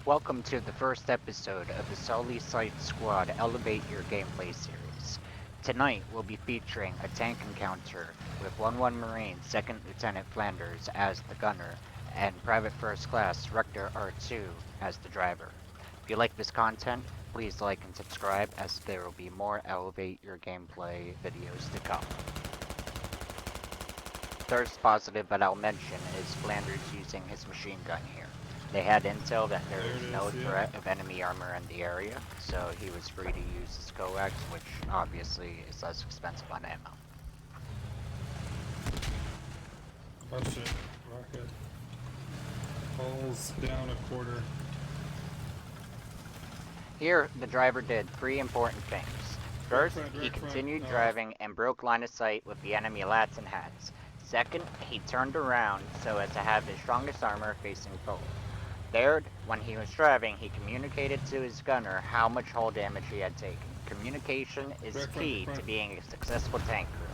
Welcome to the first episode of the Sully Sight Squad Elevate Your Gameplay series. Tonight we'll be featuring a tank encounter with 1-1 Marine 2nd Lieutenant Flanders as the gunner and Private First Class Rector R2 as the driver. If you like this content, please like and subscribe as there will be more Elevate Your Gameplay videos to come. First positive that I'll mention is Flanders using his machine gun here. They had intel that there is no threat of enemy armor in the area, so he was free to use his coax, which obviously is less expensive on ammo. Oh shit, rocket. Falls down a quarter. Here, the driver did 3 important things. First, he continued driving and broke line of sight with the enemy lats and hats. Second, he turned around so as to have his strongest armor facing forward. Third, when he was driving, he communicated to his gunner how much hull damage he had taken. Communication is key to being a successful tank crew.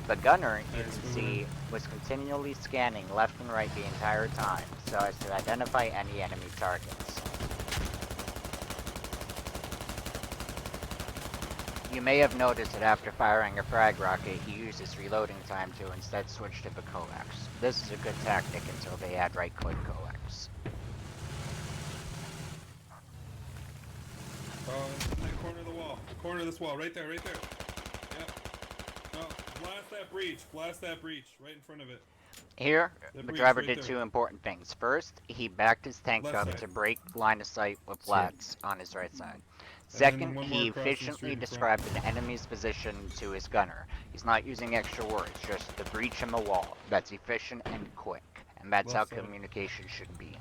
The gunner, you can see, was continually scanning left and right the entire time, so as to identify any enemy targets. You may have noticed that after firing a frag rocket, he used his reloading time to instead switch to the coax. This is a good tactic until they add right-click coax. In that corner of the wall. The corner of this wall. Right there, right there. Yep. No, blast that breach. Right in front of it. Here, the driver did 2 important things. First, he backed his tank up to break line of sight with lats on his right side. Second, he efficiently described an enemy's position to his gunner. He's not using extra words, just the breach in the wall. That's efficient and quick, and that's how communication should be.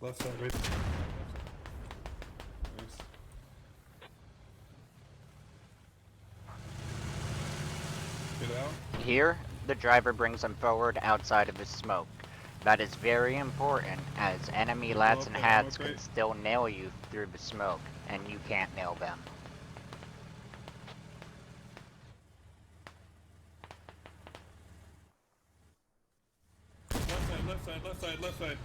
Left side, right there. Nice. Get out. Here, the driver brings him forward outside of his smoke. That is very important, as enemy lats and hats can still nail you through the smoke, and you can't nail them. Left side.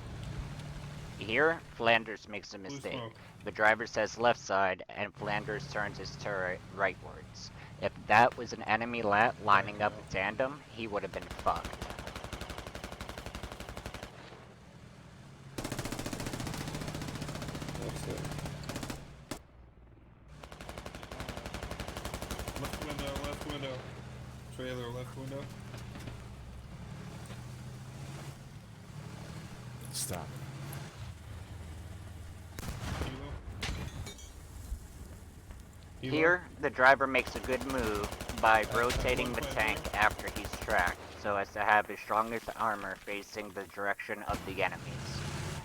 Here, Flanders makes a mistake. The driver says left side, and Flanders turns his turret rightwards. If that was an enemy lat lining up a tandem, he would have been fucked. Left window. Trailer, left window. Stop. Here, the driver makes a good move by rotating the tank after he's tracked, so as to have his strongest armor facing the direction of the enemies.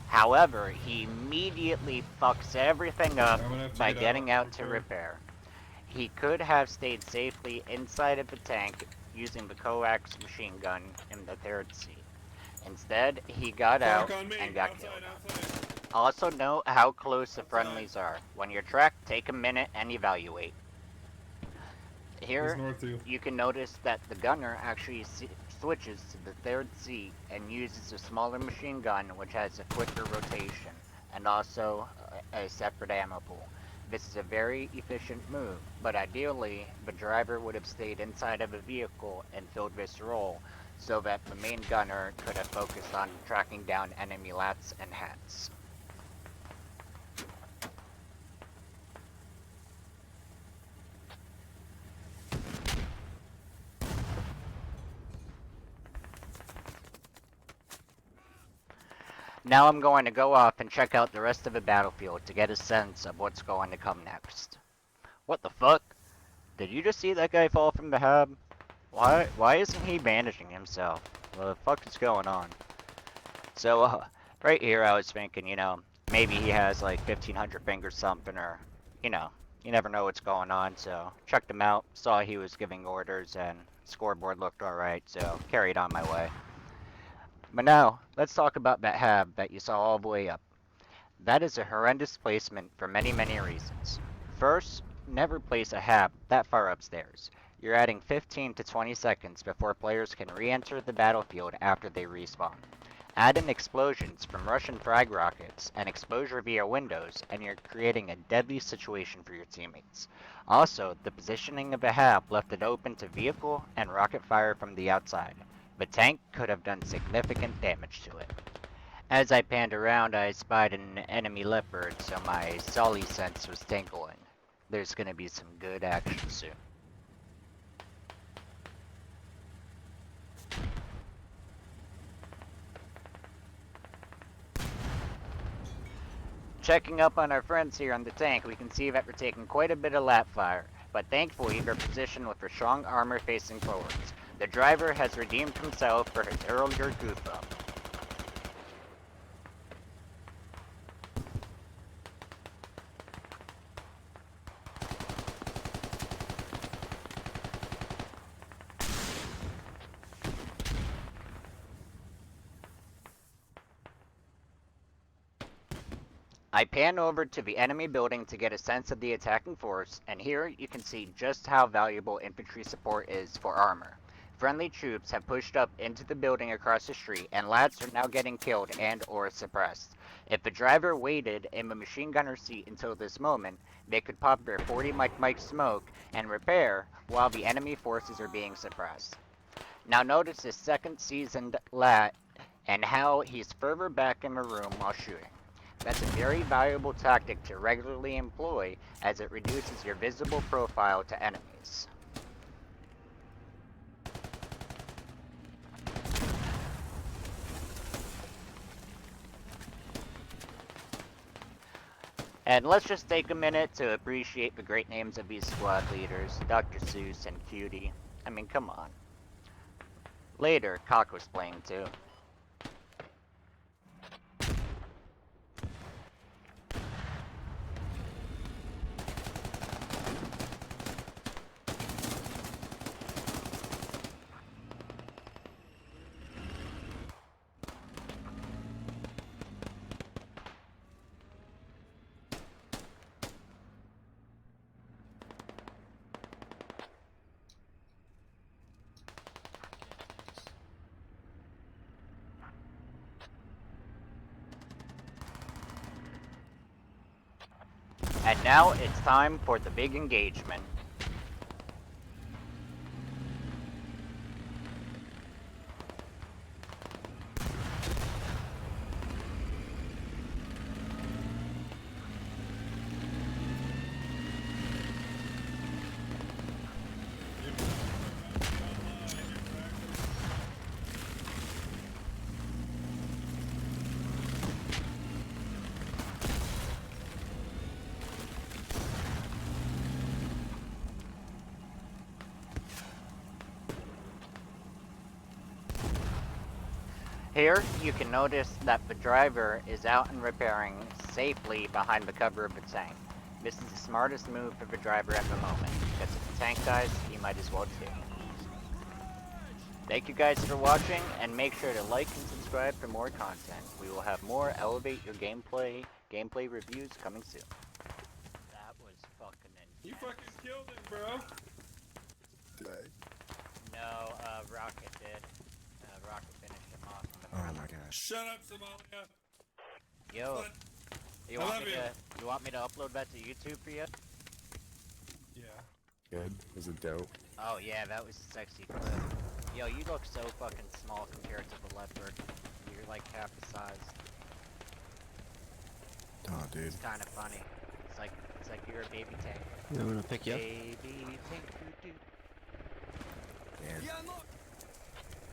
However, he immediately fucks everything up by getting out to repair. He could have stayed safely inside of the tank using the coax machine gun in the 3rd seat. Instead, he got out and got killed. Also note how close the friendlies are. When you're tracked, take a minute and evaluate. Here, you can notice that the gunner actually switches to the 3rd seat and uses a smaller machine gun which has a quicker rotation and also a separate ammo pool. This is a very efficient move, but ideally, the driver would have stayed inside of a vehicle and filled this role so that the main gunner could have focused on tracking down enemy lats and hats. Now I'm going to go off and check out the rest of the battlefield to get a sense of what's going to come next. What the fuck? Did you just see that guy fall from the hub? Why isn't he bandaging himself? What the fuck is going on? So, right here I was thinking, maybe he has like 1500 fingers something, or, you never know what's going on, so checked him out, saw he was giving orders, and scoreboard looked alright, so carried on my way. But now, let's talk about that hab that you saw all the way up. That is a horrendous placement for many, many reasons. First, never place a hab that far upstairs. You're adding 15 to 20 seconds before players can re-enter the battlefield after they respawn. Add in explosions from Russian frag rockets and exposure via windows, and you're creating a deadly situation for your teammates. Also, the positioning of a hab left it open to vehicle and rocket fire from the outside. The tank could have done significant damage to it. As I panned around, I spied an enemy leopard, so my Sully sense was tingling. There's gonna be some good action soon. Checking up on our friends here on the tank, we can see that we're taking quite a bit of lap fire, but thankfully they're positioned with their strong armor facing forwards. The driver has redeemed himself for his earlier goof up. I pan over to the enemy building to get a sense of the attacking force, and here you can see just how valuable infantry support is for armor. Friendly troops have pushed up into the building across the street, and lads are now getting killed and or suppressed. If the driver waited in the machine gunner seat until this moment, they could pop their 40 mic smoke and repair while the enemy forces are being suppressed. Now notice this second seasoned lad and how he's further back in the room while shooting. That's a very valuable tactic to regularly employ as it reduces your visible profile to enemies. And let's just take a minute to appreciate the great names of these squad leaders, Dr. Seuss and Cutie. I mean, come on. Later, Cock was playing too. And now it's time for the big engagement. Here, you can notice that the driver is out and repairing safely behind the cover of the tank. This is the smartest move for the driver at the moment, because if the tank dies, he might as well too. Thank you guys for watching, and make sure to like and subscribe for more content. We will have more Elevate Your Gameplay reviews coming soon. That was fucking intense. You fucking killed him, bro. Did I? No, Rocket did. Rocket finished him off. Oh my gosh. Shut up, Somalia. Yo, What? you I want love me you. to? You want me to upload that to YouTube for you? Yeah. Good. Was it dope? Oh yeah, that was a sexy clip. Yo, you look so fucking small compared to the leopard. You're like half the size. Oh, dude. It's kind of funny. It's like you're a baby tank. I'm gonna pick you up. Baby tank.